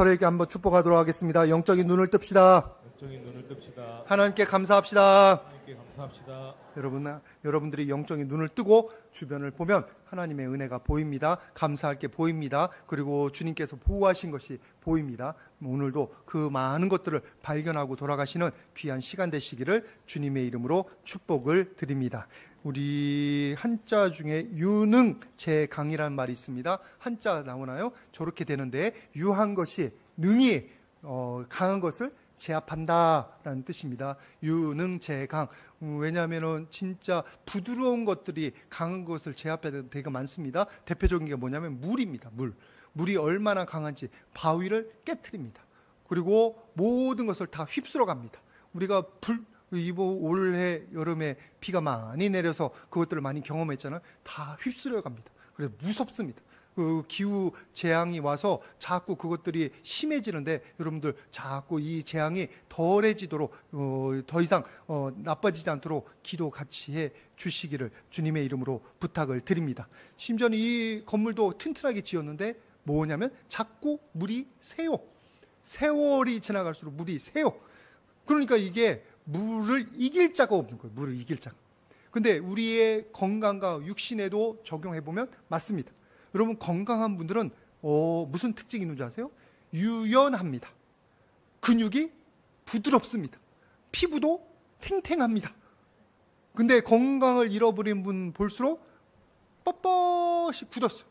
서로에게 한번 축복하도록 하겠습니다. 영적인 눈을 뜹시다. 영적인 눈을 뜹시다. 하나님께 감사합시다. 하나님께 감사합시다. 여러분들이 영적인 눈을 뜨고 주변을 보면 하나님의 은혜가 보입니다. 감사할 게 보입니다. 그리고 주님께서 보호하신 것이 보입니다. 오늘도 그 많은 것들을 발견하고 돌아가시는 귀한 시간 되시기를 주님의 이름으로 축복을 드립니다. 우리 한자 중에 유능제강이라는 말이 있습니다. 한자 나오나요? 저렇게 되는데 유한 것이 능이 강한 것을 제압한다라는 뜻입니다. 유능제강. 왜냐하면 진짜 부드러운 것들이 강한 것을 제압해야 되는 데가 많습니다. 대표적인 게 뭐냐면 물입니다. 물이 얼마나 강한지 바위를 깨트립니다. 그리고 모든 것을 다 휩쓸어 갑니다. 우리가 올해 여름에 비가 많이 내려서 그것들을 많이 경험했잖아요. 다 휩쓸어 갑니다. 그래서 무섭습니다. 그 기후 재앙이 와서 자꾸 그것들이 심해지는데 여러분들 자꾸 이 재앙이 덜해지도록 더 이상 나빠지지 않도록 기도 같이 해 주시기를 주님의 이름으로 부탁을 드립니다. 심지어는 이 건물도 튼튼하게 지었는데 뭐냐면 자꾸 물이 새요. 세월이 지나갈수록 물이 새요. 그러니까 이게 물을 이길 자가 없는 거예요. 물을 이길 자가. 근데 우리의 건강과 육신에도 적용해 보면 맞습니다. 여러분 건강한 분들은 무슨 특징이 있는지 아세요? 유연합니다. 근육이 부드럽습니다. 피부도 탱탱합니다. 근데 건강을 잃어버린 분 볼수록 뻣뻣이 굳었어요.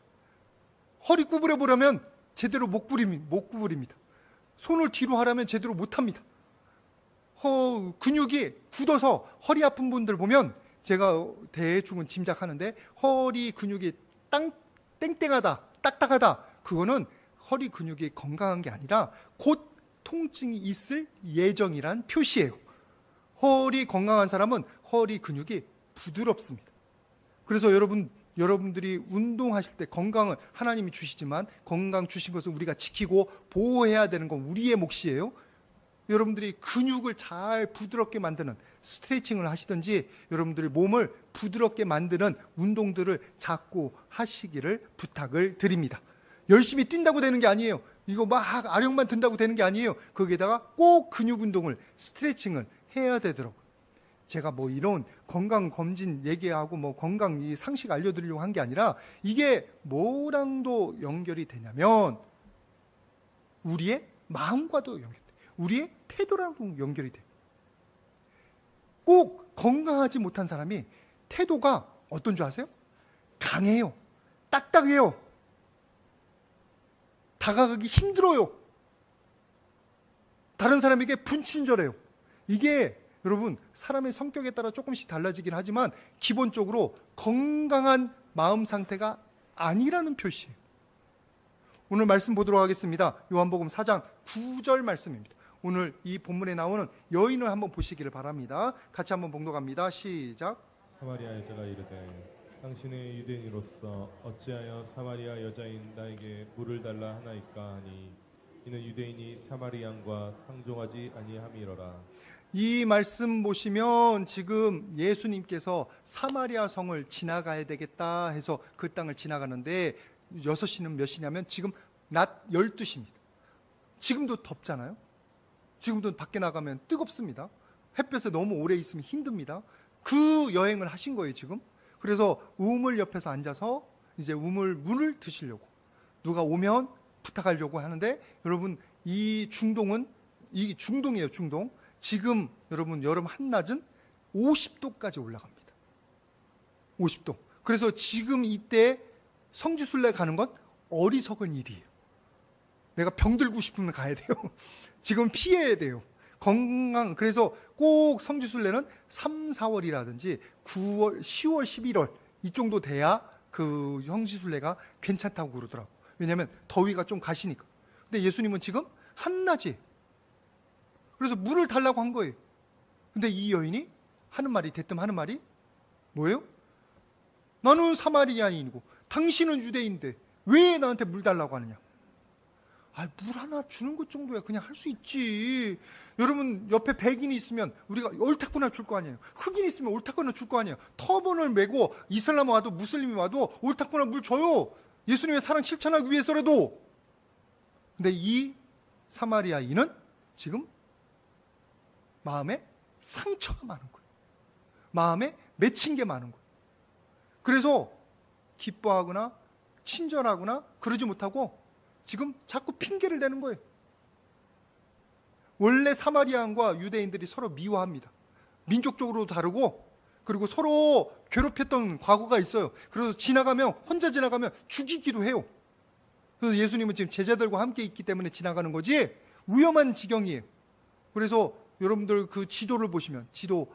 허리 구부려 보려면 제대로 못 구부립니다. 손을 뒤로 하려면 제대로 못합니다. 근육이 굳어서 허리 아픈 분들 보면 제가 대충은 짐작하는데 허리 근육이 땡땡하다, 딱딱하다. 그거는 허리 근육이 건강한 게 아니라 곧 통증이 있을 예정이란 표시예요. 허리 건강한 사람은 허리 근육이 부드럽습니다. 그래서 여러분들이 운동하실 때 건강을 하나님이 주시지만 건강 주신 것을 우리가 지키고 보호해야 되는 건 우리의 몫이에요. 여러분들이 근육을 잘 부드럽게 만드는 스트레칭을 하시든지 여러분들이 몸을 부드럽게 만드는 운동들을 자꾸 하시기를 부탁을 드립니다. 열심히 뛴다고 되는 게 아니에요. 이거 막 아령만 든다고 되는 게 아니에요. 거기에다가 꼭 근육 운동을 스트레칭을 해야 되더라고요. 제가 뭐 이런 건강검진 얘기하고 뭐 건강 이 상식 알려드리려고 한 게 아니라 이게 뭐랑도 연결이 되냐면 우리의 마음과도 연결돼요. 우리의 태도랑도 연결이 돼요. 꼭 건강하지 못한 사람이 태도가 어떤 줄 아세요? 강해요. 딱딱해요. 다가가기 힘들어요. 다른 사람에게 분친절해요. 이게 여러분 사람의 성격에 따라 조금씩 달라지긴 하지만 기본적으로 건강한 마음 상태가 아니라는 표시예요. 오늘 말씀 보도록 하겠습니다. 요한복음 4장 9절 말씀입니다. 오늘 이 본문에 나오는 여인을 한번 보시기를 바랍니다. 같이 한번 봉독합니다. 시작. 사마리아 여자가 이르되 당신의 유대인으로서 어찌하여 사마리아 여자인 나에게 물을 달라 하나이까 하니 이는 유대인이 사마리안과 상종하지 아니함이로라. 이 말씀 보시면 지금 예수님께서 사마리아 성을 지나가야 되겠다 해서 그 땅을 지나가는데 6시는 몇 시냐면 지금 낮 12시입니다. 지금도 덥잖아요. 지금도 밖에 나가면 뜨겁습니다. 햇볕에 너무 오래 있으면 힘듭니다. 그 여행을 하신 거예요 지금. 그래서 우물 옆에서 앉아서 이제 물을 드시려고 누가 오면 부탁하려고 하는데 여러분 이 중동이에요. 중동. 지금 여러분 여름 한낮은 50도까지 올라갑니다. 50도. 그래서 지금 이때 성지순례 가는 건 어리석은 일이에요. 내가 병들고 싶으면 가야 돼요. 지금 피해야 돼요. 그래서 꼭 성지순례는 3, 4월이라든지 9월, 10월, 11월 이 정도 돼야 그 성지순례가 괜찮다고 그러더라고요. 왜냐하면 더위가 좀 가시니까. 근데 예수님은 지금 한낮이에요. 그래서 물을 달라고 한 거예요. 근데 이 여인이 대뜸 하는 말이 뭐예요? 나는 사마리아인이고 당신은 유대인인데 왜 나한테 물 달라고 하느냐? 물 하나 주는 것 정도야 그냥 할 수 있지. 여러분 옆에 백인이 있으면 우리가 옳다거나 줄 거 아니에요. 흑인이 있으면 옳다거나 줄 거 아니에요. 터번을 메고 이슬람 와도 무슬림이 와도 옳다거나 물 줘요. 예수님의 사랑 실천하기 위해서라도. 근데 이 사마리아인은 지금 마음에 상처가 많은 거예요. 마음에 맺힌 게 많은 거예요. 그래서 기뻐하거나 친절하거나 그러지 못하고 지금 자꾸 핑계를 대는 거예요. 원래 사마리아인과 유대인들이 서로 미워합니다. 민족적으로 다르고 그리고 서로 괴롭혔던 과거가 있어요. 그래서 혼자 지나가면 죽이기도 해요. 그래서 예수님은 지금 제자들과 함께 있기 때문에 지나가는 거지 위험한 지경이에요. 그래서 여러분들 그 지도를 보시면, 지도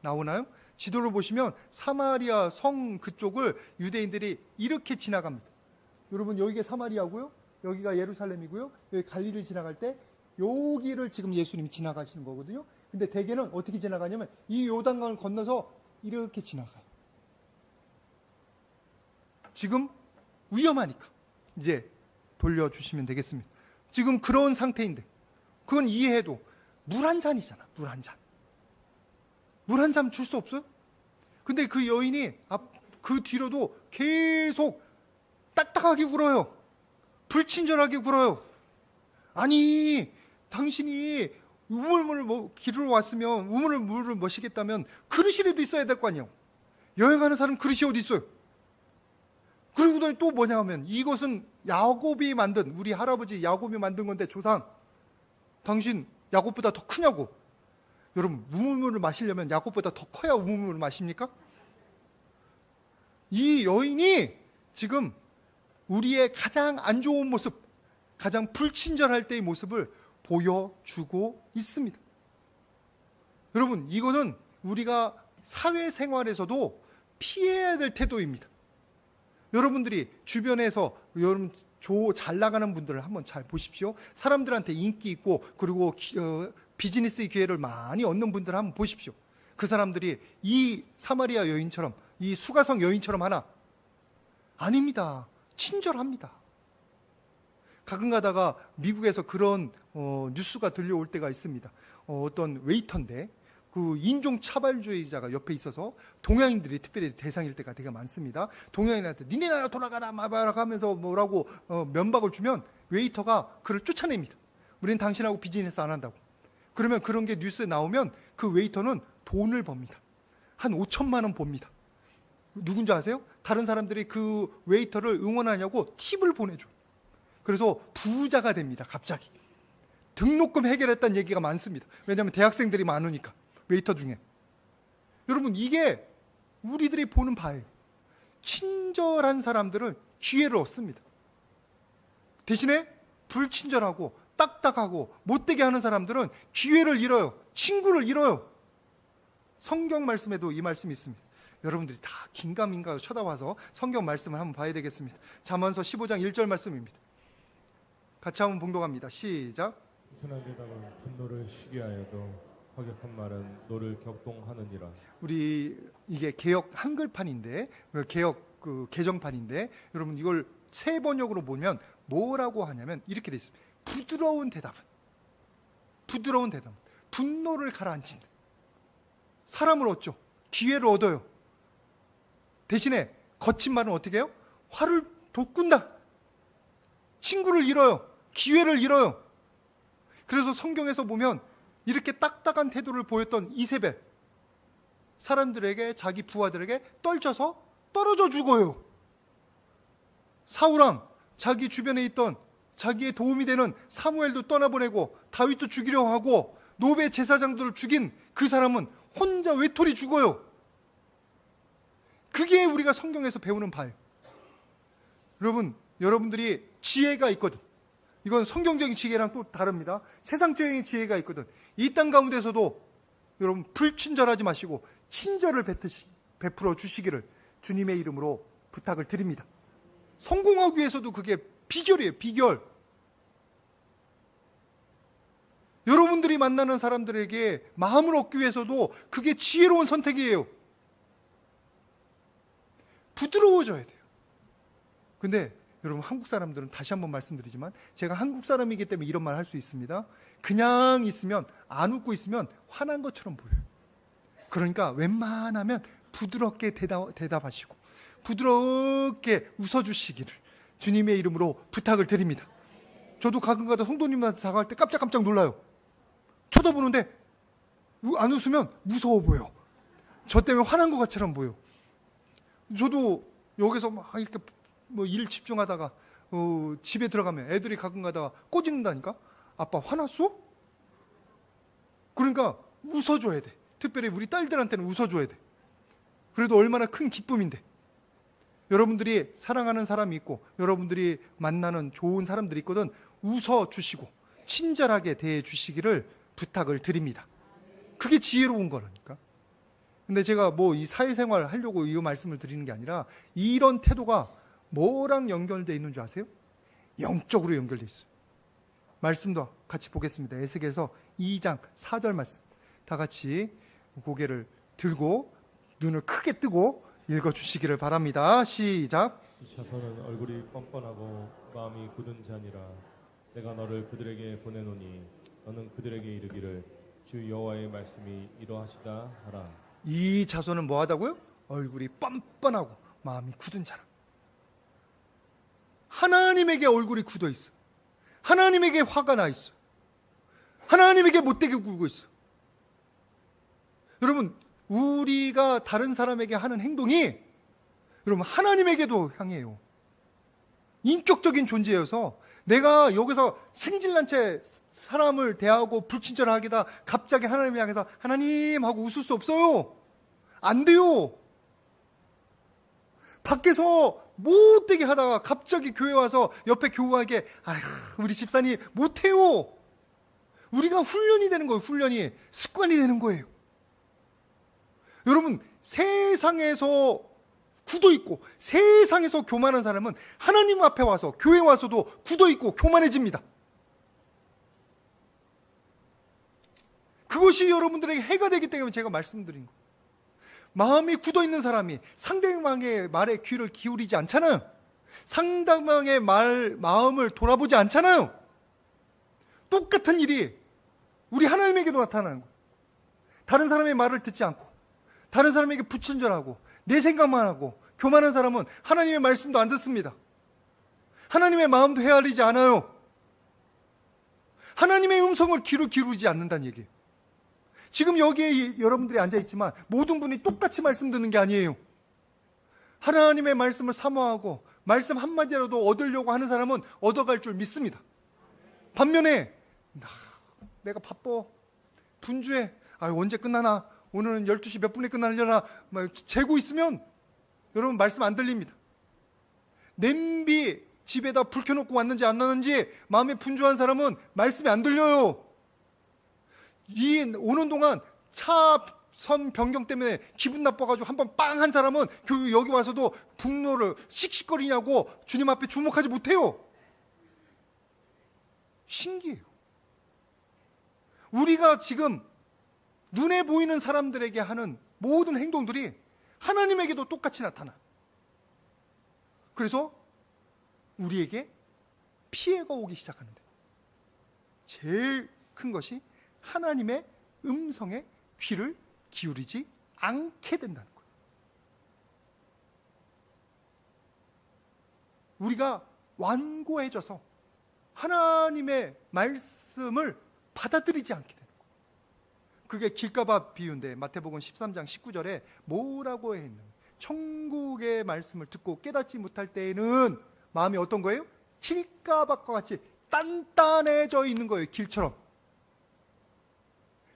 나오나요? 지도를 보시면 사마리아 성 그쪽을 유대인들이 이렇게 지나갑니다. 여러분 여기가 사마리아고요, 여기가 예루살렘이고요, 여기 갈릴리 지나갈 때 여기를 지금 예수님이 지나가시는 거거든요. 근데 대개는 어떻게 지나가냐면 이 요단강을 건너서 이렇게 지나가요. 지금 위험하니까 이제 돌려주시면 되겠습니다. 지금 그런 상태인데 그건 이해해도 물 한 잔이잖아. 물 한 잔. 물 한 잔 줄 수 없어요? 근데 그 여인이 그 뒤로도 계속 딱딱하게 굴어요. 불친절하게 굴어요. 아니 당신이 우물물을 기르러 왔으면 우물물을 마시겠다면 그릇이라도 있어야 될 거 아니에요. 여행하는 사람 그릇이 어디 있어요? 그리고 또 뭐냐 하면 이것은 야곱이 만든, 우리 할아버지 야곱이 만든 건데 조상, 당신 야곱보다 더 크냐고. 여러분 우물물을 마시려면 야곱보다 더 커야 우물물을 마십니까? 이 여인이 지금 우리의 가장 안 좋은 모습, 가장 불친절할 때의 모습을 보여주고 있습니다. 여러분 이거는 우리가 사회생활에서도 피해야 될 태도입니다. 여러분들이 주변에서 여러분 잘 나가는 분들을 한번 잘 보십시오. 사람들한테 인기 있고 그리고 비즈니스 기회를 많이 얻는 분들을 한번 보십시오. 그 사람들이 이 사마리아 여인처럼, 이 수가성 여인처럼 하나? 아닙니다. 친절합니다. 가끔 가다가 미국에서 그런 뉴스가 들려올 때가 있습니다. 어떤 웨이터인데 그 인종차별주의자가 옆에 있어서 동양인들이 특별히 대상일 때가 되게 많습니다. 동양인한테 니네 나라 돌아가라 마바라 하면서 뭐라고 면박을 주면 웨이터가 그를 쫓아냅니다. 우리는 당신하고 비즈니스 안 한다고. 그러면 그런 게 뉴스에 나오면 그 웨이터는 돈을 법니다. 한 5천만 원 봅니다. 누군지 아세요? 다른 사람들이 그 웨이터를 응원하냐고 팁을 보내줘요. 그래서 부자가 됩니다. 갑자기. 등록금 해결했다는 얘기가 많습니다. 왜냐하면 대학생들이 많으니까. 웨이터 중에. 여러분 이게 우리들이 보는 바예요. 친절한 사람들은 기회를 얻습니다. 대신에 불친절하고 딱딱하고 못되게 하는 사람들은 기회를 잃어요. 친구를 잃어요. 성경 말씀에도 이 말씀이 있습니다. 여러분들이 다 긴가민가 쳐다봐서 성경 말씀을 한번 봐야 되겠습니다. 잠언서 15장 1절 말씀입니다. 같이 한번 봉독합니다. 시작. 선한 대답은 분노를 쉬게 하여도 허격한 말은 노를 격동하느니라. 우리 이게 개역 한글판인데, 개역 개정판인데, 여러분 이걸 새 번역으로 보면 뭐라고 하냐면 이렇게 돼 있습니다. 부드러운 대답은 분노를 가라앉힌다. 사람을 얻죠. 기회를 얻어요. 대신에 거친 말은 어떻게 해요? 화를 돋군다. 친구를 잃어요. 기회를 잃어요. 그래서 성경에서 보면 이렇게 딱딱한 태도를 보였던 이세벨, 사람들에게, 자기 부하들에게 떨쳐서 떨어져 죽어요. 사울왕, 자기 주변에 있던 자기의 도움이 되는 사무엘도 떠나보내고 다윗도 죽이려 하고 노베 제사장들을 죽인 그 사람은 혼자 외톨이 죽어요. 그게 우리가 성경에서 배우는 바예요. 여러분들이 지혜가 있거든. 이건 성경적인 지혜랑 또 다릅니다. 세상적인 지혜가 있거든. 이 땅 가운데서도 여러분 불친절하지 마시고 친절을 베풀어 주시기를 주님의 이름으로 부탁을 드립니다. 성공하기 위해서도 그게 비결이에요. 비결. 여러분들이 만나는 사람들에게 마음을 얻기 위해서도 그게 지혜로운 선택이에요. 부드러워져야 돼요. 근데 여러분 한국 사람들은 다시 한번 말씀드리지만 제가 한국 사람이기 때문에 이런 말 할 수 있습니다. 그냥 있으면, 안 웃고 있으면 화난 것처럼 보여요. 그러니까 웬만하면 부드럽게 대답하시고 부드럽게 웃어주시기를 주님의 이름으로 부탁을 드립니다. 저도 가끔가다 성도님한테 다가갈 때 깜짝깜짝 놀라요. 쳐다보는데 안 웃으면 무서워 보여. 저 때문에 화난 것 같처럼 보여. 저도 여기서 막 이렇게 뭐 일 집중하다가 집에 들어가면 애들이 가끔 가다가 꼬집는다니까. 아빠 화났어? 그러니까 웃어줘야 돼. 특별히 우리 딸들한테는 웃어줘야 돼. 그래도 얼마나 큰 기쁨인데. 여러분들이 사랑하는 사람이 있고 여러분들이 만나는 좋은 사람들이 있거든. 웃어주시고 친절하게 대해주시기를 부탁을 드립니다. 그게 지혜로운 거라니까. 근데 제가 뭐 이 사회생활 하려고 이 말씀을 드리는 게 아니라 이런 태도가 뭐랑 연결되어 있는 줄 아세요? 영적으로 연결되어 있어요. 말씀도 같이 보겠습니다. 에스겔서 2장 4절 말씀. 다 같이 고개를 들고 눈을 크게 뜨고 읽어주시기를 바랍니다. 시작. 이 자손은 얼굴이 뻔뻔하고 마음이 굳은 자니라. 내가 너를 그들에게 보내노니 너는 그들에게 이르기를 주 여호와의 말씀이 이러하시다 하라. 이 자손은 뭐 하다고요? 얼굴이 뻔뻔하고 마음이 굳은 자라. 하나님에게 얼굴이 굳어 있어. 하나님에게 화가 나 있어. 하나님에게 못되게 굴고 있어. 여러분, 우리가 다른 사람에게 하는 행동이 여러분 하나님에게도 향해요. 인격적인 존재여서 내가 여기서 승질난 채 사람을 대하고 불친절하게다 갑자기 하나님 향해서 하나님 하고 웃을 수 없어요. 안 돼요. 밖에서 못되게 하다가 갑자기 교회 와서 옆에 교우에게 아휴 우리 집사님 못해요. 우리가 훈련이 되는 거예요. 훈련이 습관이 되는 거예요. 여러분 세상에서 굳어있고 세상에서 교만한 사람은 하나님 앞에 와서 교회 와서도 굳어있고 교만해집니다. 그것이 여러분들에게 해가 되기 때문에 제가 말씀드린 거예요. 마음이 굳어있는 사람이 상대방의 말에 귀를 기울이지 않잖아요. 상대방의 마음을 돌아보지 않잖아요. 똑같은 일이 우리 하나님에게도 나타나는 거예요. 다른 사람의 말을 듣지 않고 다른 사람에게 불친절하고 내 생각만 하고 교만한 사람은 하나님의 말씀도 안 듣습니다. 하나님의 마음도 헤아리지 않아요. 하나님의 음성을 귀를 기울이지 않는다는 얘기예요. 지금 여기에 여러분들이 앉아있지만 모든 분이 똑같이 말씀 듣는 게 아니에요. 하나님의 말씀을 사모하고 말씀 한마디라도 얻으려고 하는 사람은 얻어갈 줄 믿습니다. 반면에 내가 바빠 분주해 언제 끝나나 오늘은 12시 몇 분에 끝나려나 재고 있으면 여러분 말씀 안 들립니다. 냄비 집에다 불 켜놓고 왔는지 안 왔는지 마음에 분주한 사람은 말씀이 안 들려요. 이 오는 동안 차선 변경 때문에 기분 나빠가지고 한번 빵 한 사람은 여기 와서도 분노를 씩씩거리냐고 주님 앞에 주목하지 못해요. 신기해요. 우리가 지금 눈에 보이는 사람들에게 하는 모든 행동들이 하나님에게도 똑같이 나타나. 그래서 우리에게 피해가 오기 시작하는데 제일 큰 것이 하나님의 음성에 귀를 기울이지 않게 된다는 거예요. 우리가 완고해져서 하나님의 말씀을 받아들이지 않게 되는 거예요. 그게 길가밥 비유인데 마태복음 13장 19절에 뭐라고 했냐면 천국의 말씀을 듣고 깨닫지 못할 때에는 마음이 어떤 거예요? 길가밥과 같이 단단해져 있는 거예요. 길처럼.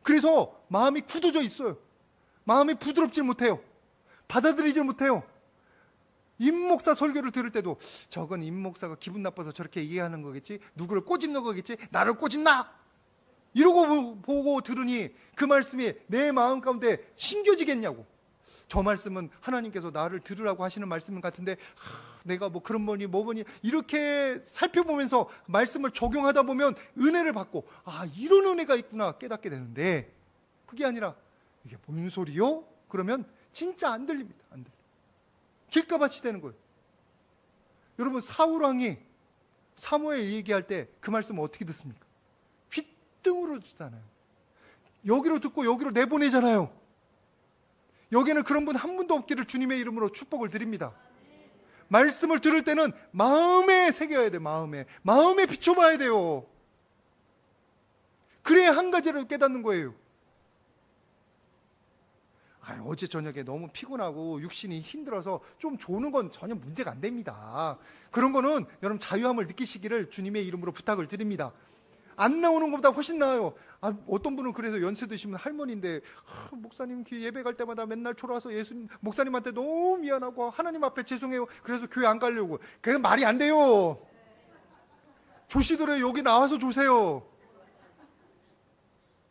그래서 마음이 굳어져 있어요. 마음이 부드럽지 못해요. 받아들이지 못해요. 임목사 설교를 들을 때도 저건 임목사가 기분 나빠서 저렇게 얘기하는 거겠지, 누구를 꼬집는 거겠지, 나를 꼬집나? 이러고 보고 들으니 그 말씀이 내 마음 가운데 심겨지겠냐고. 저 말씀은 하나님께서 나를 들으라고 하시는 말씀 같은데 내가 뭐 그런 뭐니 이렇게 살펴보면서 말씀을 적용하다 보면 은혜를 받고 이런 은혜가 있구나 깨닫게 되는데 그게 아니라 이게 뭔 소리요? 그러면 진짜 안 들립니다. 안 들려. 길가밭이 되는 거예요. 여러분 사울왕이 사무엘 얘기할 때 그 말씀을 어떻게 듣습니까? 귓등으로 듣잖아요. 여기로 듣고 여기로 내보내잖아요. 여기에는 그런 분 한 분도 없기를 주님의 이름으로 축복을 드립니다. 말씀을 들을 때는 마음에 새겨야 돼. 마음에 비춰봐야 돼요. 그래야 한 가지를 깨닫는 거예요. 어제 저녁에 너무 피곤하고 육신이 힘들어서 좀 조는 건 전혀 문제가 안 됩니다. 그런 거는 여러분 자유함을 느끼시기를 주님의 이름으로 부탁을 드립니다. 안 나오는 것보다 훨씬 나아요. 어떤 분은 그래서 연세 드시면 할머니인데 목사님 예배 갈 때마다 맨날 초라서 예수님 목사님한테 너무 미안하고 하나님 앞에 죄송해요. 그래서 교회 안 가려고. 그게 말이 안 돼요. 조시더라도 여기 나와서 조세요.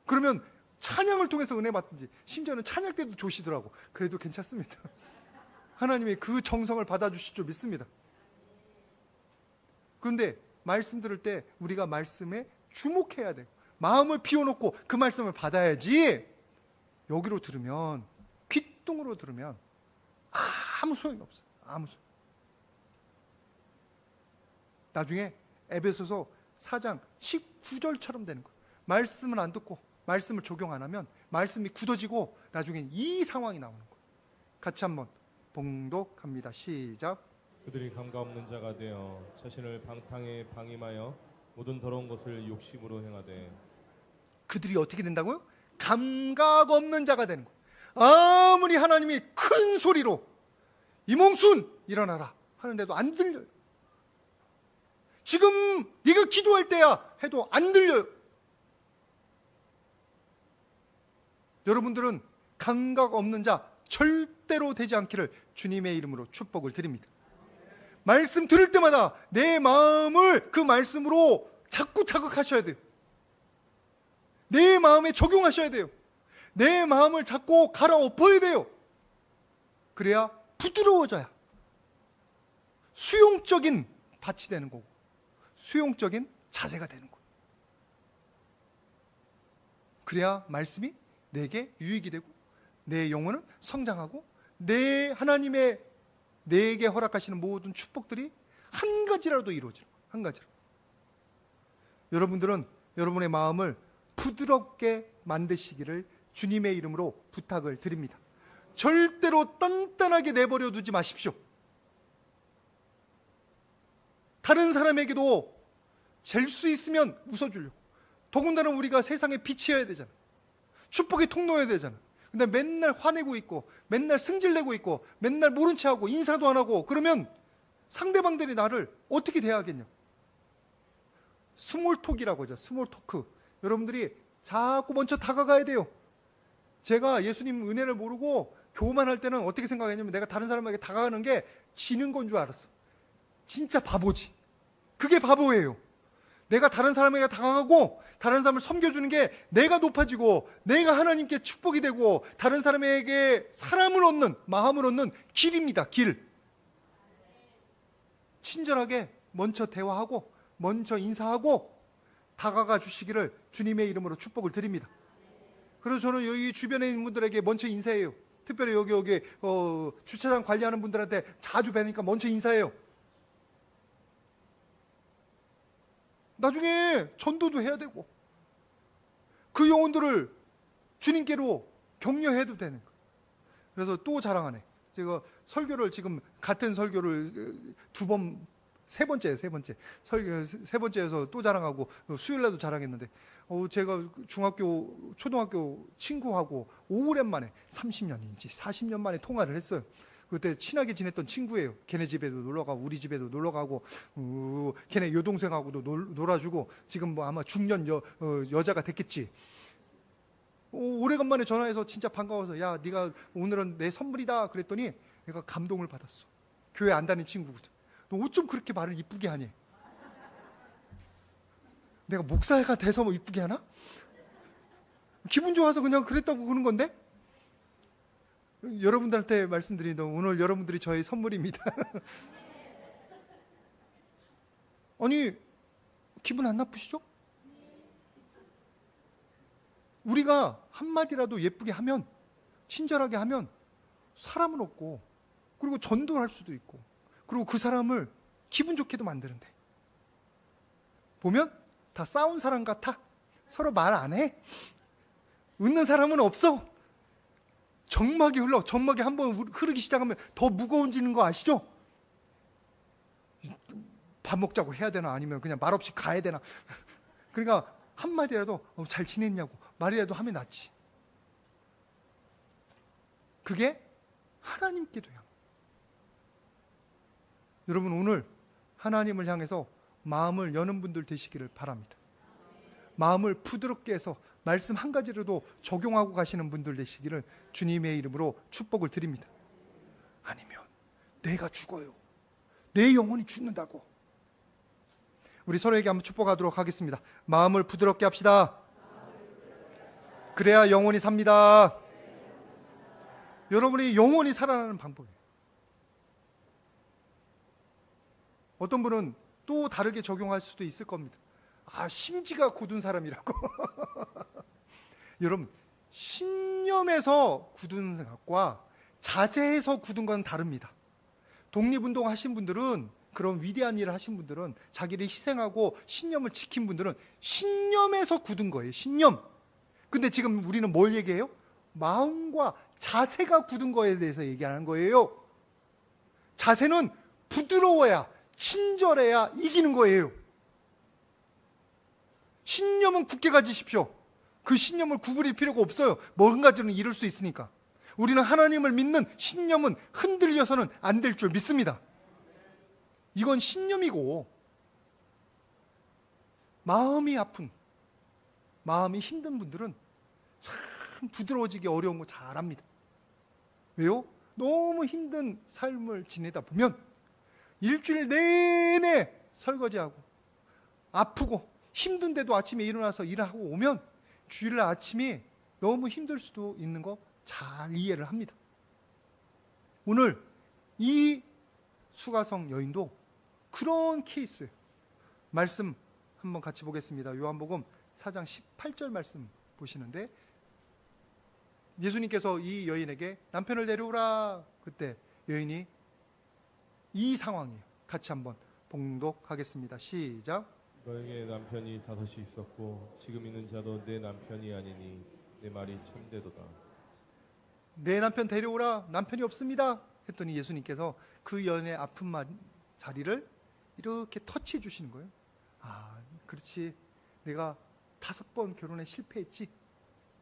그러면 찬양을 통해서 은혜 받든지, 심지어는 찬양 때도 조시더라고. 그래도 괜찮습니다. 하나님의 그 정성을 받아주실 줄 믿습니다. 그런데 말씀 들을 때 우리가 말씀에 주목해야 돼요. 마음을 비워놓고 그 말씀을 받아야지. 여기로 들으면, 귓등으로 들으면 아무 소용이 없어요. 아무 소용. 나중에 에베소서 4장 19절처럼 되는 거예요. 말씀을 안 듣고 말씀을 적용 안 하면 말씀이 굳어지고 나중엔 이 상황이 나오는 거예요. 같이 한번 봉독합니다. 시작. 그들이 감각 없는 자가 되어 자신을 방탕에 방임하여 모든 더러운 것을 욕심으로 행하되. 그들이 어떻게 된다고요? 감각 없는 자가 되는 거예요. 아무리 하나님이 큰 소리로 이몽순 일어나라 하는데도 안 들려요. 지금 네가 기도할 때야 해도 안 들려요. 여러분들은 감각 없는 자 절대로 되지 않기를 주님의 이름으로 축복을 드립니다. 말씀 들을 때마다 내 마음을 그 말씀으로 자꾸 자극하셔야 돼요. 내 마음에 적용하셔야 돼요. 내 마음을 자꾸 갈아엎어야 돼요. 그래야 부드러워져야 수용적인 밭이 되는 거고 수용적인 자세가 되는 거예요. 그래야 말씀이 내게 유익이 되고 내 영혼은 성장하고 내 하나님의 내게 허락하시는 모든 축복들이 한 가지라도 이루어지는 거예요. 한 가지로. 여러분들은 여러분의 마음을 부드럽게 만드시기를 주님의 이름으로 부탁을 드립니다. 절대로 단단하게 내버려 두지 마십시오. 다른 사람에게도 잴 수 있으면 웃어주려고. 더군다나 우리가 세상에 빛이어야 되잖아. 축복의 통로여야 되잖아. 근데 맨날 화내고 있고 맨날 승질내고 있고 맨날 모른 체하고 인사도 안 하고 그러면 상대방들이 나를 어떻게 대하겠냐. 스몰톡이라고 하죠. 스몰토크. 여러분들이 자꾸 먼저 다가가야 돼요. 제가 예수님 은혜를 모르고 교만 할 때는 어떻게 생각했냐면 내가 다른 사람에게 다가가는 게 지는 건 줄 알았어. 진짜 바보지. 그게 바보예요. 내가 다른 사람에게 다가가고 다른 사람을 섬겨주는 게 내가 높아지고 내가 하나님께 축복이 되고 다른 사람에게 사람을 얻는, 마음을 얻는 길입니다. 길. 친절하게 먼저 대화하고 먼저 인사하고 다가가 주시기를 주님의 이름으로 축복을 드립니다. 그래서 저는 여기 주변에 있는 분들에게 먼저 인사해요. 특별히 여기 주차장 관리하는 분들한테 자주 뵈니까 먼저 인사해요. 나중에 전도도 해야 되고 그 영혼들을 주님께로 격려해도 되는 거예요. 그래서 또 자랑하네. 제가 설교를 지금 같은 설교를 세 번째에서 또 자랑하고 수요일날도 자랑했는데 제가 중학교, 초등학교 친구하고 오랜만에 30년인지 40년 만에 통화를 했어요. 그때 친하게 지냈던 친구예요. 걔네 집에도 놀러가고 우리 집에도 놀러가고 걔네 여동생하고도 놀아주고 지금 뭐 아마 중년 여자가 됐겠지. 오래간만에 전화해서 진짜 반가워서 야 네가 오늘은 내 선물이다 그랬더니 내가 감동을 받았어. 교회 안 다니는 친구거든. 너 어쩜 그렇게 말을 이쁘게 하니? 내가 목사가 돼서 뭐 이쁘게 하나? 기분 좋아서 그냥 그랬다고 그러는 건데? 여러분들한테 말씀드리는 오늘 여러분들이 저의 선물입니다. 아니 기분 안 나쁘시죠? 우리가 한마디라도 예쁘게 하면 친절하게 하면 사람은 없고 그리고 전도할 수도 있고 그리고 그 사람을 기분 좋게도 만드는데 보면 다 싸운 사람 같아. 서로 말 안 해. 웃는 사람은 없어. 정막이 흘러. 정막이 한번 흐르기 시작하면 더 무거워지는 거 아시죠? 밥 먹자고 해야 되나 아니면 그냥 말없이 가야 되나. 그러니까 한마디라도 잘 지냈냐고 말이라도 하면 낫지. 그게 하나님께도 향. 여러분 오늘 하나님을 향해서 마음을 여는 분들 되시기를 바랍니다. 마음을 부드럽게 해서 말씀 한 가지라도 적용하고 가시는 분들 되시기를 주님의 이름으로 축복을 드립니다. 아니면 내가 죽어요. 내 영혼이 죽는다고. 우리 서로에게 한번 축복하도록 하겠습니다. 마음을 부드럽게 합시다. 그래야 영혼이 삽니다. 여러분이 영혼이 살아나는 방법이에요. 어떤 분은 또 다르게 적용할 수도 있을 겁니다. 심지가 굳은 사람이라고. 여러분, 신념에서 굳은 것과 자세에서 굳은 건 다릅니다. 독립운동 하신 분들은, 그런 위대한 일을 하신 분들은, 자기를 희생하고 신념을 지킨 분들은 신념에서 굳은 거예요. 신념. 근데 지금 우리는 뭘 얘기해요? 마음과 자세가 굳은 거에 대해서 얘기하는 거예요. 자세는 부드러워야, 친절해야 이기는 거예요. 신념은 굳게 가지십시오. 그 신념을 구부릴 필요가 없어요. 뭔가들은 이룰 수 있으니까. 우리는 하나님을 믿는 신념은 흔들려서는 안 될 줄 믿습니다. 이건 신념이고, 마음이 아픈, 마음이 힘든 분들은 참 부드러워지기 어려운 거 잘 압니다. 왜요? 너무 힘든 삶을 지내다 보면 일주일 내내 설거지하고 아프고 힘든데도 아침에 일어나서 일하고 오면 주일날 아침이 너무 힘들 수도 있는 거 잘 이해를 합니다. 오늘 이 수가성 여인도 그런 케이스예요. 말씀 한번 같이 보겠습니다. 요한복음 4장 18절 말씀 보시는데, 예수님께서 이 여인에게 남편을 데려오라. 그때 여인이 이 상황이에요. 같이 한번 봉독하겠습니다. 시작. 너에게 남편이 5이 있었고 지금 있는 자도 내 남편이 아니니 내 말이 참되도다. 내 남편 데려오라. 남편이 없습니다. 했더니 예수님께서 그 여인의 아픈 자리를 이렇게 터치해 주시는 거예요. 그렇지. 내가 5번 결혼에 실패했지.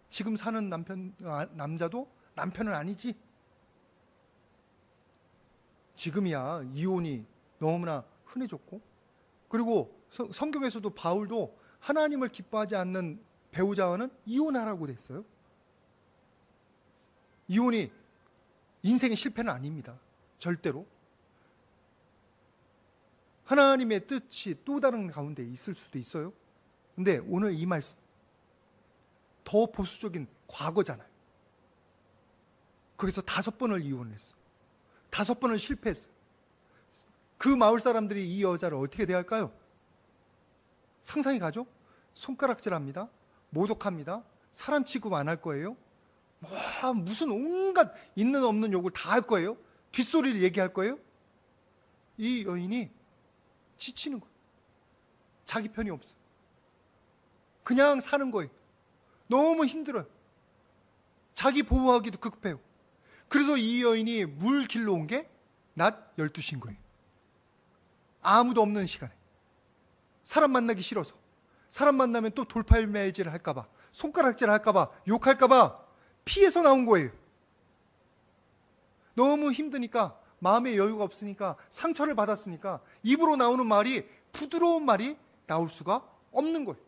지금 사는 남자도 남편은 아니지. 지금이야 이혼이 너무나 흔해졌고, 그리고 성경에서도 바울도 하나님을 기뻐하지 않는 배우자와는 이혼하라고 됐어요. 이혼이 인생의 실패는 아닙니다. 절대로. 하나님의 뜻이 또 다른 가운데 있을 수도 있어요. 근데 오늘 이 말씀 더 보수적인 과거잖아요. 거기서 5번을 이혼을 했어. 5번을 실패했어요. 그 마을 사람들이 이 여자를 어떻게 대할까요? 상상이 가죠? 손가락질합니다. 모독합니다. 사람 취급 안 할 거예요. 무슨 온갖 있는 없는 욕을 다 할 거예요. 뒷소리를 얘기할 거예요. 이 여인이 지치는 거예요. 자기 편이 없어요. 그냥 사는 거예요. 너무 힘들어요. 자기 보호하기도 급해요. 그래서 이 여인이 물 길러 온 게 낮 12시인 거예요. 아무도 없는 시간에. 사람 만나기 싫어서. 사람 만나면 또 돌팔매질을 할까봐, 손가락질을 할까봐, 욕할까봐 피해서 나온 거예요. 너무 힘드니까, 마음의 여유가 없으니까, 상처를 받았으니까 입으로 나오는 말이, 부드러운 말이 나올 수가 없는 거예요.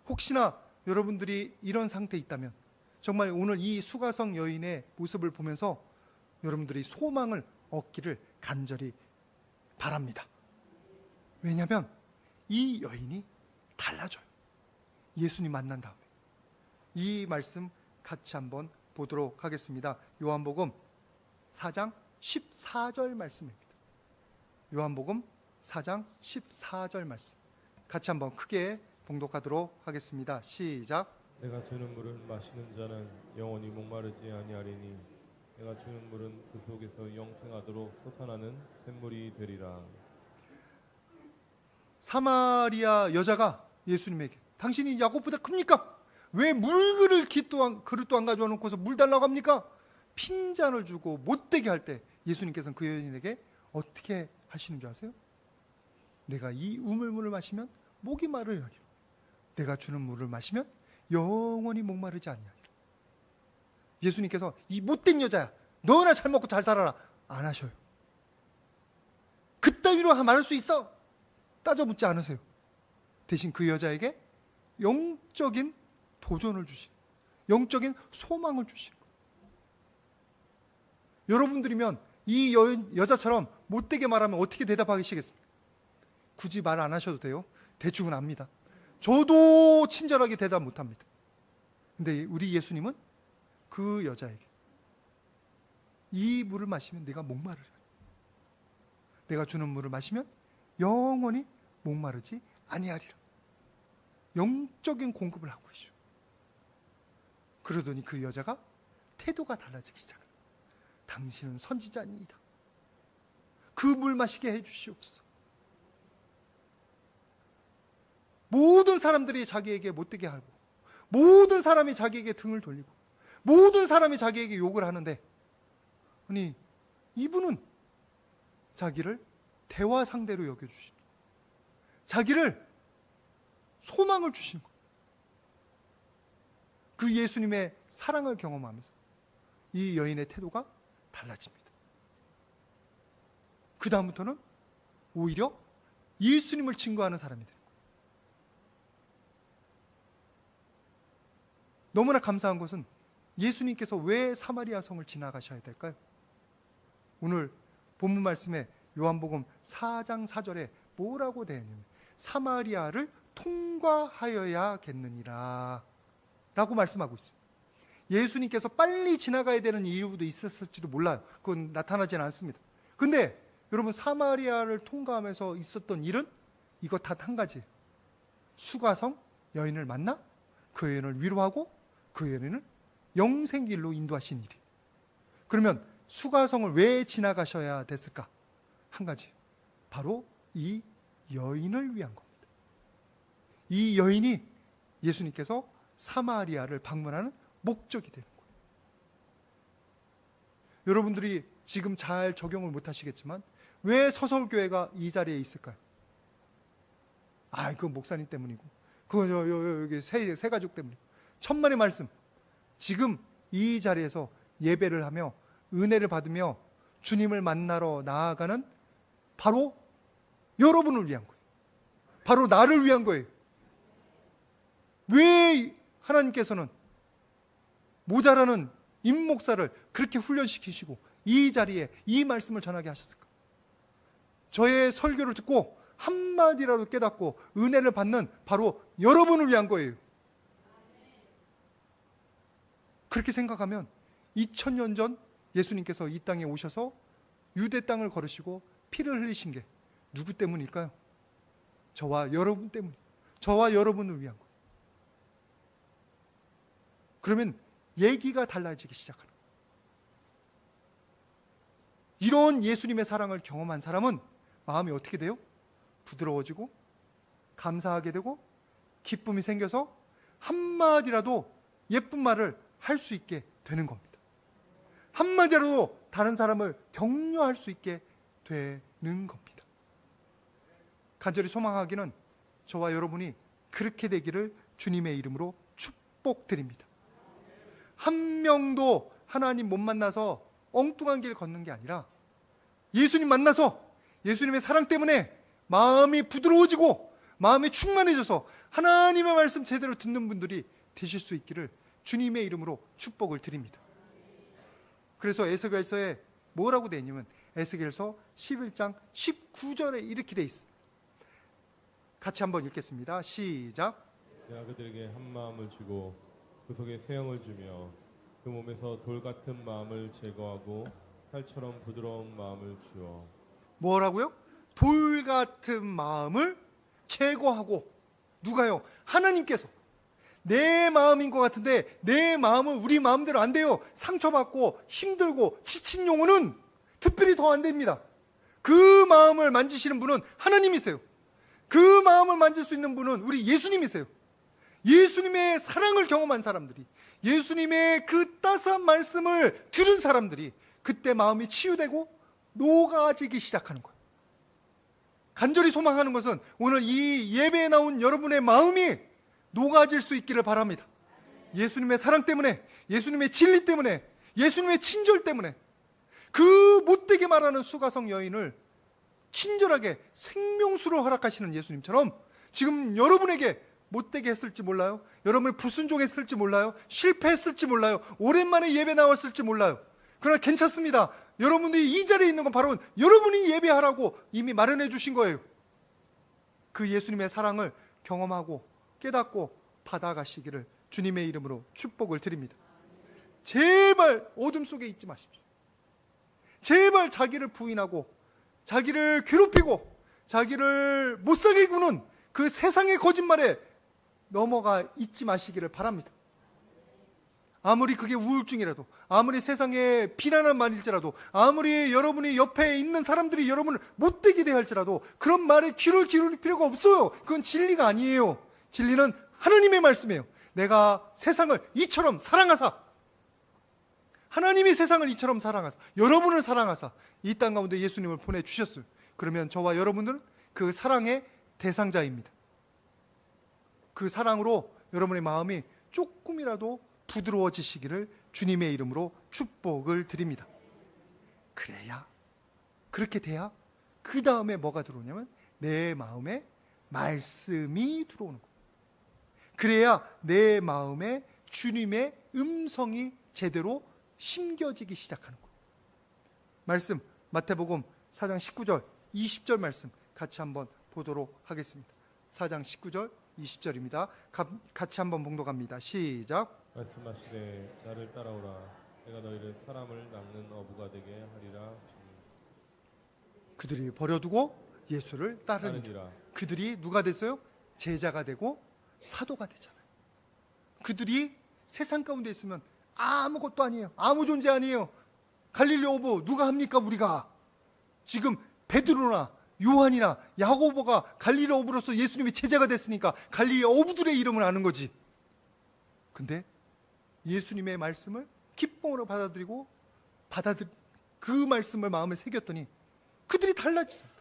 혹시나 여러분들이 이런 상태에 있다면 정말 오늘 이 수가성 여인의 모습을 보면서 여러분들이 소망을 얻기를 간절히 바랍니다. 왜냐하면 이 여인이 달라져요. 예수님 만난 다음에. 이 말씀 같이 한번 보도록 하겠습니다. 요한복음 4장 14절 말씀입니다. 요한복음 4장 14절 말씀 같이 한번 크게 봉독하도록 하겠습니다. 시작. 내가 주는 물을 마시는 자는 영원히 목마르지 아니하리니 내가 주는 물은 그 속에서 영생하도록 솟아나는 샘물이 되리라. 사마리아 여자가 예수님에게, 당신이 야곱보다 큽니까? 왜 그릇도 안 가져와 놓고서 물 달라고 합니까? 핀잔을 주고 못되게 할 때 예수님께서는 그 여인에게 어떻게 하시는 줄 아세요? 내가 이 우물물을 마시면 목이 마르리라. 내가 주는 물을 마시면 영원히 목마르지 아니하리라. 예수님께서 이 못된 여자야, 너나 잘 먹고 잘 살아라 안 하셔요. 그따위로 말할 수 있어 따져 묻지 않으세요. 대신 그 여자에게 영적인 도전을 주신, 영적인 소망을 주신 거예요. 여러분들이면 이 여자처럼 못되게 말하면 어떻게 대답하시겠습니까? 굳이 말 안 하셔도 돼요. 대충은 압니다. 저도 친절하게 대답 못합니다. 근데 우리 예수님은 그 여자에게 이 물을 마시면 네가 목마르리라. 내가 주는 물을 마시면 영원히 목마르지 아니하리라. 영적인 공급을 하고 계셔. 그러더니 그 여자가 태도가 달라지기 시작합니다. 당신은 선지자니이다. 그 물 마시게 해주시옵소서. 모든 사람들이 자기에게 못되게 하고, 모든 사람이 자기에게 등을 돌리고, 모든 사람이 자기에게 욕을 하는데, 아니 이분은 자기를 대화 상대로 여겨주시고 자기를 소망을 주시는 거예요. 그 예수님의 사랑을 경험하면서 이 여인의 태도가 달라집니다. 그 다음부터는 오히려 예수님을 증거하는 사람이 되는 거예요. 너무나 감사한 것은 예수님께서 왜 사마리아 성을 지나가셔야 될까요? 오늘 본문 말씀에 요한복음 4장 4절에 뭐라고 되어 있냐면 사마리아를 통과하여야겠느니라 라고 말씀하고 있어요. 예수님께서 빨리 지나가야 되는 이유도 있었을지도 몰라요. 그건 나타나지는 않습니다. 근데 여러분 사마리아를 통과하면서 있었던 일은 이거 단 한 가지예요. 수가성 여인을 만나 그 여인을 위로하고 그 여인을 영생길로 인도하신 일이. 그러면 수가성을 왜 지나가셔야 됐을까? 한 가지, 바로 이 여인을 위한 겁니다. 이 여인이 예수님께서 사마리아를 방문하는 목적이 되는 거예요. 여러분들이 지금 잘 적용을 못 하시겠지만 왜 서서울교회가 이 자리에 있을까요? 그건 목사님 때문이고 그건 여기 새 가족 때문이고 천만의 말씀, 지금 이 자리에서 예배를 하며 은혜를 받으며 주님을 만나러 나아가는 바로 여러분을 위한 거예요. 바로 나를 위한 거예요. 왜 하나님께서는 모자라는 임목사를 그렇게 훈련시키시고 이 자리에 이 말씀을 전하게 하셨을까? 저의 설교를 듣고 한마디라도 깨닫고 은혜를 받는 바로 여러분을 위한 거예요. 그렇게 생각하면 2000년 전 예수님께서 이 땅에 오셔서 유대 땅을 걸으시고 피를 흘리신 게 누구 때문일까요? 저와 여러분 때문이에요. 저와 여러분을 위한 거예요. 그러면 얘기가 달라지기 시작하는 거예요. 이런 예수님의 사랑을 경험한 사람은 마음이 어떻게 돼요? 부드러워지고 감사하게 되고 기쁨이 생겨서 한마디라도 예쁜 말을 할 수 있게 되는 겁니다. 한마디라도 다른 사람을 격려할 수 있게 되는 겁니다. 간절히 소망하기는 저와 여러분이 그렇게 되기를 주님의 이름으로 축복드립니다. 한 명도 하나님 못 만나서 엉뚱한 길 걷는 게 아니라 예수님 만나서 예수님의 사랑 때문에 마음이 부드러워지고 마음이 충만해져서 하나님의 말씀 제대로 듣는 분들이 되실 수 있기를 주님의 이름으로 축복을 드립니다. 그래서 에스겔서에 뭐라고 되어 있냐면 에스겔서 11장 19절에 이렇게 되어 있습니다. 같이 한번 읽겠습니다. 시작. 내가 그들에게 한 마음을 주고 그 속에 새 영을 주며 그 몸에서 돌 같은 마음을 제거하고 칼처럼 부드러운 마음을 주어. 뭐라고요? 돌 같은 마음을 제거하고. 누가요? 하나님께서. 내 마음인 것 같은데 내 마음은 우리 마음대로 안 돼요. 상처받고 힘들고 지친 영혼은 특별히 더 안 됩니다. 그 마음을 만지시는 분은 하나님이세요. 그 마음을 만질 수 있는 분은 우리 예수님이세요. 예수님의 사랑을 경험한 사람들이, 예수님의 그 따스한 말씀을 들은 사람들이 그때 마음이 치유되고 녹아지기 시작하는 거예요. 간절히 소망하는 것은 오늘 이 예배에 나온 여러분의 마음이 녹아질 수 있기를 바랍니다. 예수님의 사랑 때문에, 예수님의 진리 때문에, 예수님의 친절 때문에 그 못되게 말하는 수가성 여인을 친절하게 생명수를 허락하시는 예수님처럼 지금 여러분에게 못되게 했을지 몰라요. 여러분이 불순종했을지 몰라요. 실패했을지 몰라요. 오랜만에 예배 나왔을지 몰라요. 그러나 괜찮습니다. 여러분들이 이 자리에 있는 건 바로 여러분이 예배하라고 이미 마련해 주신 거예요. 그 예수님의 사랑을 경험하고 깨닫고 받아가시기를 주님의 이름으로 축복을 드립니다. 제발 어둠 속에 있지 마십시오. 제발 자기를 부인하고 자기를 괴롭히고 자기를 못살게 구는 그 세상의 거짓말에 넘어가 있지 마시기를 바랍니다. 아무리 그게 우울증이라도, 아무리 세상에 비난한 말일지라도, 아무리 여러분이 옆에 있는 사람들이 여러분을 못되게 대할지라도 그런 말에 귀를 기울일 필요가 없어요. 그건 진리가 아니에요. 진리는 하나님의 말씀이에요. 내가 세상을 이처럼 사랑하사, 하나님이 세상을 이처럼 사랑하사, 여러분을 사랑하사 이 땅 가운데 예수님을 보내주셨어요. 그러면 저와 여러분들은 그 사랑의 대상자입니다. 그 사랑으로 여러분의 마음이 조금이라도 부드러워지시기를 주님의 이름으로 축복을 드립니다. 그래야, 그렇게 돼야 그 다음에 뭐가 들어오냐면 내 마음에 말씀이 들어오는 거예요. 그래야 내 마음에 주님의 음성이 제대로 심겨지기 시작하는 거예요. 말씀 마태복음 4장 19절 20절 말씀 같이 한번 보도록 하겠습니다. 4장 19절 20절입니다. 같이 한번 봉독합니다. 시작. 말씀하시되 나를 따라오라. 내가 너희를 사람을 낚는 어부가 되게 하리라. 그들이 버려두고 예수를 따르니라. 그들이 누가 됐어요? 제자가 되고 사도가 되잖아요. 그들이 세상 가운데 있으면 아무것도 아니에요. 아무 존재 아니에요. 갈릴리 어부 누가 합니까? 우리가 지금 베드로나 요한이나 야고보가 갈릴리 어부로서 예수님의 제자가 됐으니까 갈릴리 어부들의 이름을 아는 거지. 근데 예수님의 말씀을 기쁨으로 받아들이고 그 말씀을 마음에 새겼더니 그들이 달라지잖아요.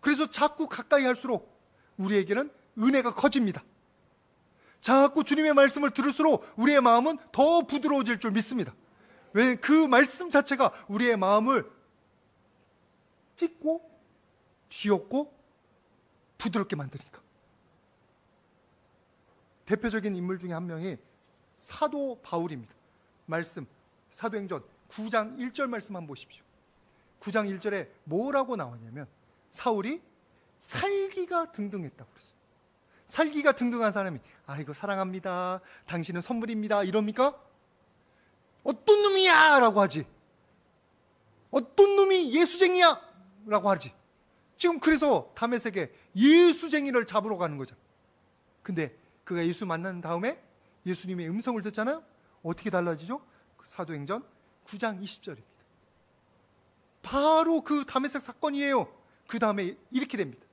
그래서 자꾸 가까이 할수록 우리에게는 은혜가 커집니다. 자꾸 주님의 말씀을 들을수록 우리의 마음은 더 부드러워질 줄 믿습니다. 왜? 그 말씀 자체가 우리의 마음을 찢고 쥐었고 부드럽게 만드니까. 대표적인 인물 중에 한 명이 사도 바울입니다. 말씀 사도행전 9장 1절 말씀 한번 보십시오. 9장 1절에 뭐라고 나오냐면 사울이 살기가 등등했다고 그랬어요. 살기가 등등한 사람이 아이고 사랑합니다, 당신은 선물입니다 이럽니까? 어떤 놈이야 라고 하지. 어떤 놈이 예수쟁이야 라고 하지. 지금 그래서 다메섹에 예수쟁이를 잡으러 가는 거죠. 근데 그가 예수 만난 다음에 예수님의 음성을 듣잖아요. 어떻게 달라지죠? 사도행전 9장 20절입니다. 바로 그 다메섹 사건이에요. 그 다음에 이렇게 됩니다.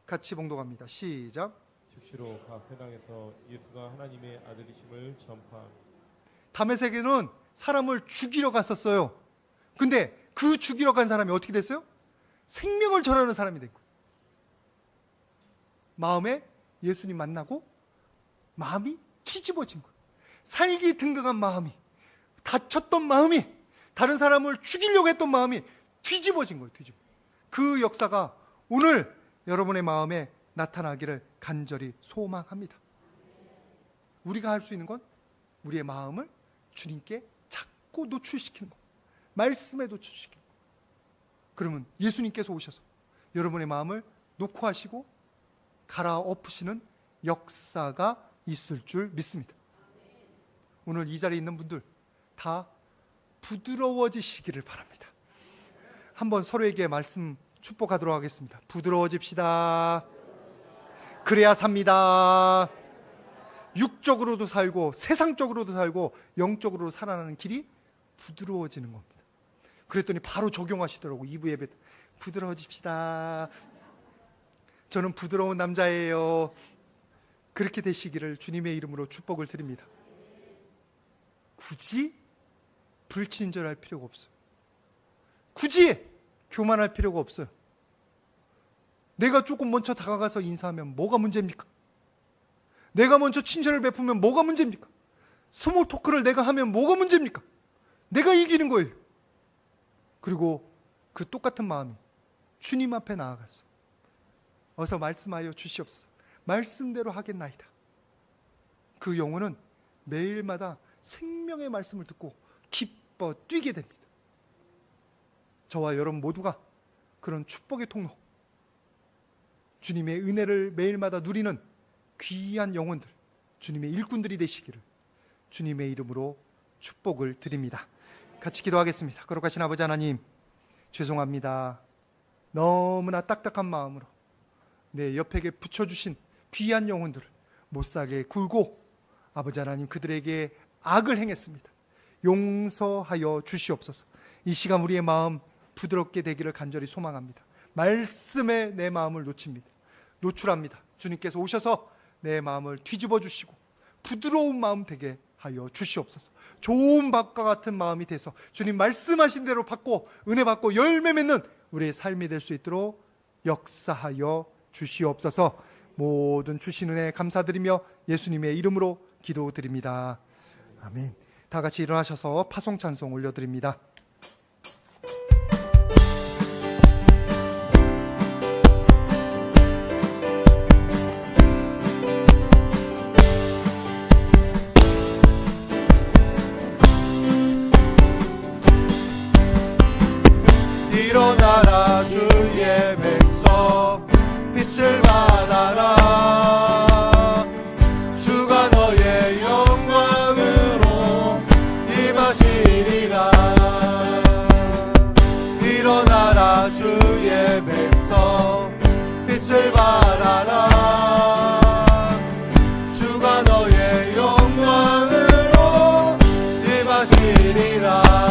같이 봉독합니다. 시작. 즉시로 각 회당에서 예수가 하나님의 아들이심을 전파하며. 다메섹에는 사람을 죽이러 갔었어요. 근데 그 죽이러 간 사람이 어떻게 됐어요? 생명을 전하는 사람이 된 거예요. 마음에 예수님 만나고 마음이 뒤집어진 거예요. 살기 등등한 마음이, 다쳤던 마음이, 다른 사람을 죽이려고 했던 마음이 뒤집어진 거예요. 그 역사가 오늘 여러분의 마음에 나타나기를 간절히 소망합니다. 우리가 할 수 있는 건 우리의 마음을 주님께 자꾸 노출시키는 거, 말씀에 노출시키는 거. 그러면 예수님께서 오셔서 여러분의 마음을 녹화하시고 갈아엎으시는 역사가 있을 줄 믿습니다. 오늘 이 자리에 있는 분들 다 부드러워지시기를 바랍니다. 한번 서로에게 말씀 축복하도록 하겠습니다. 부드러워집시다. 그래야 삽니다. 육적으로도 살고 세상적으로도 살고 영적으로 살아가는 길이 부드러워지는 겁니다. 그랬더니 바로 적용하시더라고. 2부 예배 때 부드러워집시다. 저는 부드러운 남자예요. 그렇게 되시기를 주님의 이름으로 축복을 드립니다. 굳이 불친절할 필요가 없어요. 굳이 교만할 필요가 없어요. 내가 조금 먼저 다가가서 인사하면 뭐가 문제입니까? 내가 먼저 친절을 베푸면 뭐가 문제입니까? 스몰 토크를 내가 하면 뭐가 문제입니까? 내가 이기는 거예요. 그리고 그 똑같은 마음이 주님 앞에 나아가서 어서 말씀하여 주시옵소서. 말씀대로 하겠나이다. 그 영혼은 매일마다 생명의 말씀을 듣고 기뻐 뛰게 됩니다. 저와 여러분 모두가 그런 축복의 통로, 주님의 은혜를 매일마다 누리는 귀한 영혼들, 주님의 일꾼들이 되시기를 주님의 이름으로 축복을 드립니다. 같이 기도하겠습니다. 거룩하신 아버지 하나님, 죄송합니다. 너무나 딱딱한 마음으로 내 옆에게 붙여주신 귀한 영혼들을 못살게 굴고 아버지 하나님 그들에게 악을 행했습니다. 용서하여 주시옵소서. 이 시간 우리의 마음 부드럽게 되기를 간절히 소망합니다. 말씀에 내 마음을 노출합니다. 주님께서 오셔서 내 마음을 뒤집어 주시고 부드러운 마음 되게 하여 주시옵소서. 좋은 밭과 같은 마음이 돼서 주님 말씀하신 대로 받고 은혜 받고 열매 맺는 우리의 삶이 될 수 있도록 역사하여 주시옵소서. 모든 주신 은혜 감사드리며 예수님의 이름으로 기도드립니다. 아멘. 다 같이 일어나셔서 파송 찬송 올려드립니다. 일어나라 주의 백성 빛을 발하라. 주가 너의 영광으로 임하시리라. 일어나라 주의 백성 빛을 발하라. 주가 너의 영광으로 임하시리라.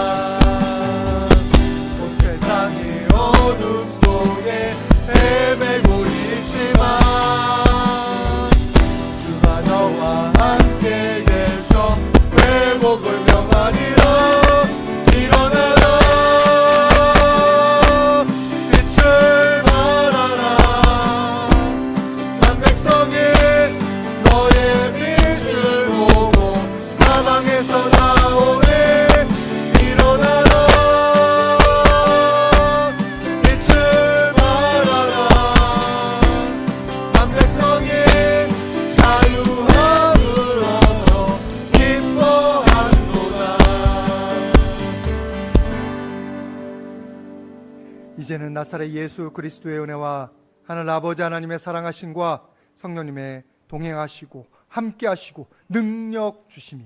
어둠 속에 헤매고 있지만 주가 너와 함께 계셔 회복을 명하리라. 일어나라 빛을 발하라. 난 백성이 너의 빛을 보고 사방에서 나오네. 일어나라 이제는 나사렛 예수 그리스도의 은혜와 하늘 아버지 하나님의 사랑하심과 성령님의 동행하시고 함께하시고 능력 주심이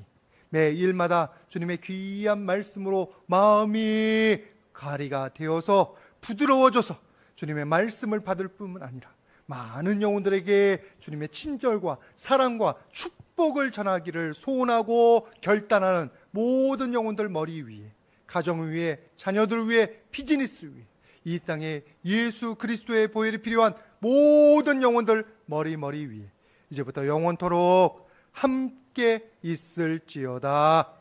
매 일마다 주님의 귀한 말씀으로 마음이 가리가 되어서 부드러워져서 주님의 말씀을 받을 뿐만 아니라 많은 영혼들에게 주님의 친절과 사랑과 축복을 전하기를 소원하고 결단하는 모든 영혼들 머리 위에, 가정 위에, 자녀들 위에, 비즈니스 위에, 이 땅에 예수 그리스도의 보혈이 필요한 모든 영혼들 머리 위에 이제부터 영원토록 함께 있을지어다.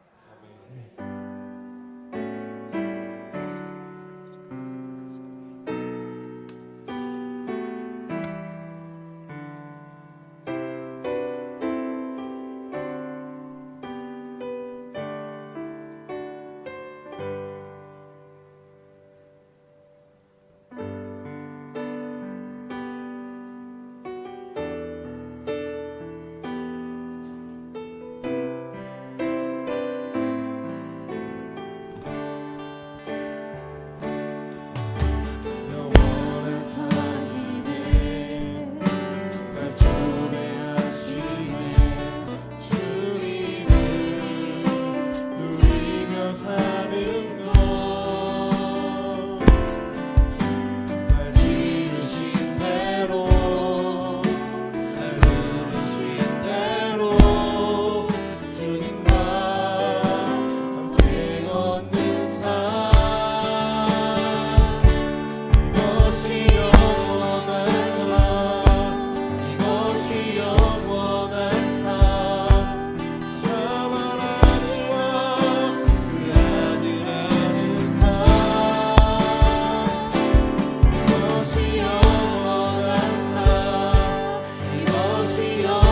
주여